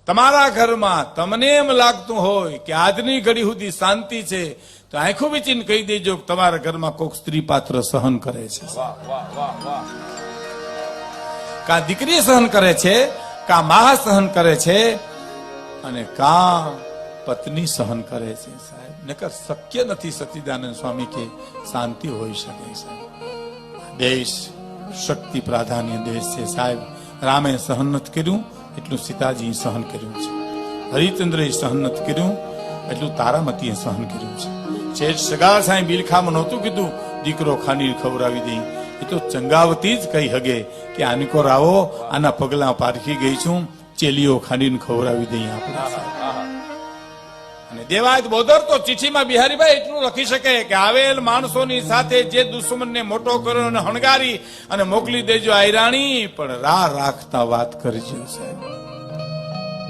તમારા ઘરમાં તમને એમ લાગતું હોય કે આજની ઘડી સુધી શાંતિ છે, તો આંખો વીચીને કહી દેજો કે તમારા ઘરમાં કોઈક સ્ત્રી પાત્ર સહન કરે છે. કા દીકરી સહન કરે છે, કા મા સહન કરે છે, અને કા પત્ની સહન કરે છે. સાહેબ નકર શક્ય નથી સચ્ચિદાનંદ સ્વામી કે શાંતિ હોઈ શકે. સાહેબ દેશ શક્તિ પ્રાધાન્ય દેશ છે. સાહેબ રામે સહન નથી કર્યું એટલું સીતાજી સહન કર્યું છે. હરિચંદ્રએ સહન નથી કર્યું એટલું તારામતીએ સહન કર્યું છે. શેઠ સગા સાહેબ બિલખામાં નહોતું કીધું દીકરો ખાનીર ખવડાવી દઈ, એ તો ચંગાવતી જ કહી હગે કે આનકો રાવો, આના પગલા પારખી ગઈ છું, ચેલીઓ ખાનીને ખવડાવી દઈ આપણા. અને દેવાયત બોદર તો ચિઠ્ઠીમાં બિહારીભાઈ એટલું લખી શકે કે આવેલ માણસોની સાથે જે દુશ્મનને મોટો કર્યો અને હણગારી અને મોકલી દેજો આયરાણી, પણ રાહ રાખતા વાત કરજો સાહેબ.